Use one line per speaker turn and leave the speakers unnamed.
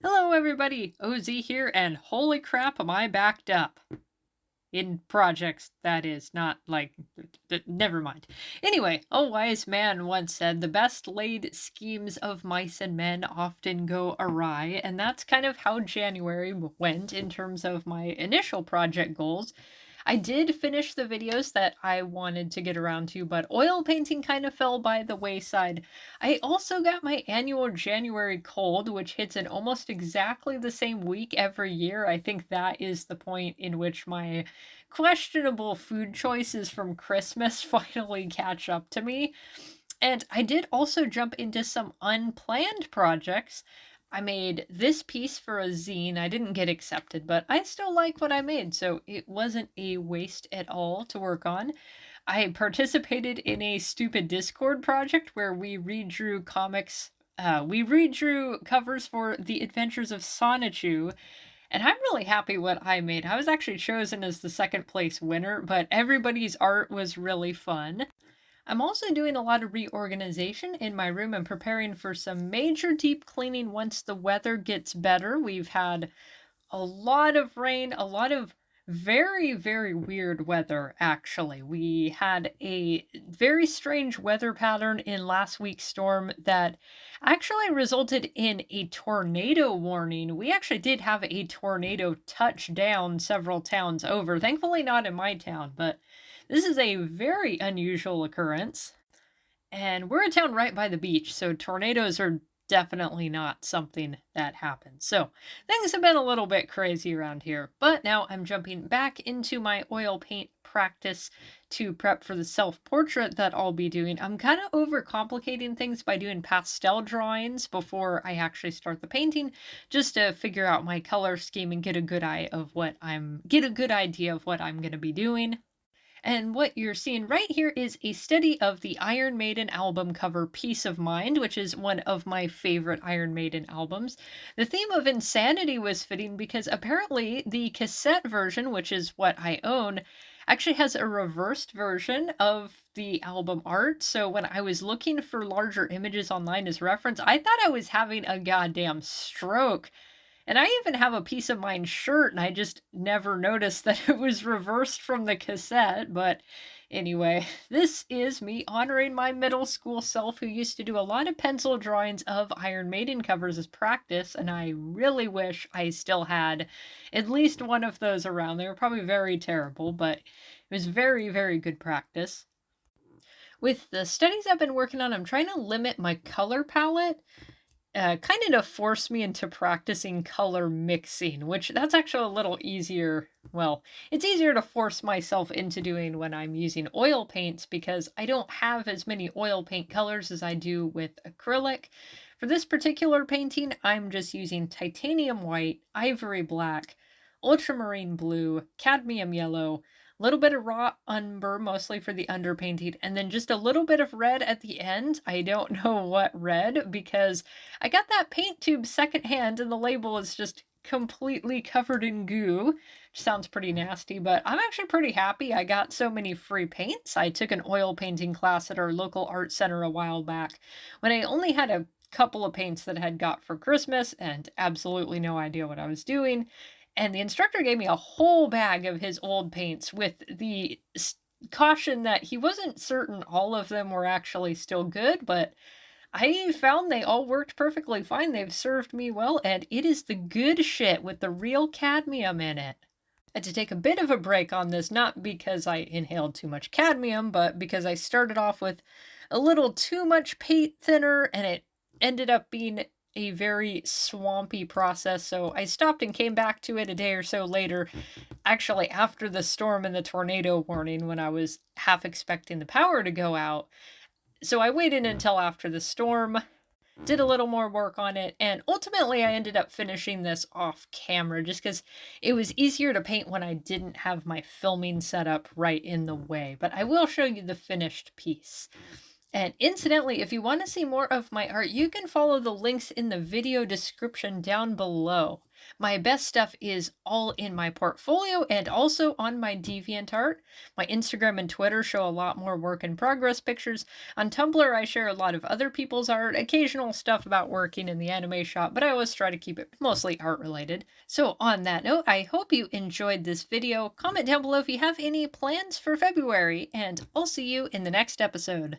Hello, everybody. OZ here, and holy crap, am I backed up? In projects, that is, not like. Never mind. Anyway, a wise man once said, the best laid schemes of mice and men often go awry, and that's kind of how January went in terms of my initial project goals. I did finish the videos that I wanted to get around to, but oil painting kind of fell by the wayside. I also got my annual January cold, which hits in almost exactly the same week every year. I think that is the point in which my questionable food choices from Christmas finally catch up to me. And I did also jump into some unplanned projects. I made this piece for a zine. I didn't get accepted, but I still like what I made, so it wasn't a waste at all to work on. I participated in a stupid Discord project where we redrew covers for The Adventures of Sonichu, and I'm really happy what I made. I was actually chosen as the second place winner, but everybody's art was really fun. I'm also doing a lot of reorganization in my room and preparing for some major deep cleaning once the weather gets better. We've had a lot of rain, a lot of very, very weird weather, actually. We had a very strange weather pattern in last week's storm that actually resulted in a tornado warning. We actually did have a tornado touch down several towns over. Thankfully, not in my town, but this is a very unusual occurrence. And we're a town right by the beach, so tornadoes are definitely not something that happens. So things have been a little bit crazy around here, but now I'm jumping back into my oil paint practice to prep for the self-portrait that I'll be doing. I'm kind of overcomplicating things by doing pastel drawings before I actually start the painting, just to figure out my color scheme and get a good idea of what I'm going to be doing. And what you're seeing right here is a study of the Iron Maiden album cover Peace of Mind, which is one of my favorite Iron Maiden albums. The theme of insanity was fitting because apparently the cassette version, which is what I own, actually has a reversed version of the album art. So when I was looking for larger images online as reference, I thought I was having a goddamn stroke. And I even have a Peace of Mind shirt, and I just never noticed that it was reversed from the cassette. But anyway, this is me honoring my middle school self who used to do a lot of pencil drawings of Iron Maiden covers as practice, and I really wish I still had at least one of those around. They were probably very terrible, but it was very, very good practice. With the studies I've been working on, I'm trying to limit my color palette, kind of to force me into practicing color mixing, which that's actually a little easier. Well, it's easier to force myself into doing when I'm using oil paints because I don't have as many oil paint colors as I do with acrylic. For this particular painting, I'm just using titanium white, ivory black, ultramarine blue, cadmium yellow, a little bit of raw umber, mostly for the underpainting, and then just a little bit of red at the end. I don't know what red, because I got that paint tube secondhand and the label is just completely covered in goo, which sounds pretty nasty, but I'm actually pretty happy I got so many free paints. I took an oil painting class at our local art center a while back when I only had a couple of paints that I had got for Christmas and absolutely no idea what I was doing. And the instructor gave me a whole bag of his old paints with the caution that he wasn't certain all of them were actually still good, but I found they all worked perfectly fine. They've served me well, and it is the good shit with the real cadmium in it. I had to take a bit of a break on this, not because I inhaled too much cadmium, but because I started off with a little too much paint thinner and it ended up being a very swampy process. So I stopped and came back to it a day or so later, actually after the storm and the tornado warning, when I was half expecting the power to go out. So I waited until after the storm, did a little more work on it, and ultimately I ended up finishing this off camera just because it was easier to paint when I didn't have my filming setup right in the way. But I will show you the finished piece. And incidentally, if you want to see more of my art, you can follow the links in the video description down below. My best stuff is all in my portfolio and also on my DeviantArt. My Instagram and Twitter show a lot more work in progress pictures. On Tumblr, I share a lot of other people's art, occasional stuff about working in the anime shop, but I always try to keep it mostly art related. So on that note, I hope you enjoyed this video. Comment down below if you have any plans for February, and I'll see you in the next episode.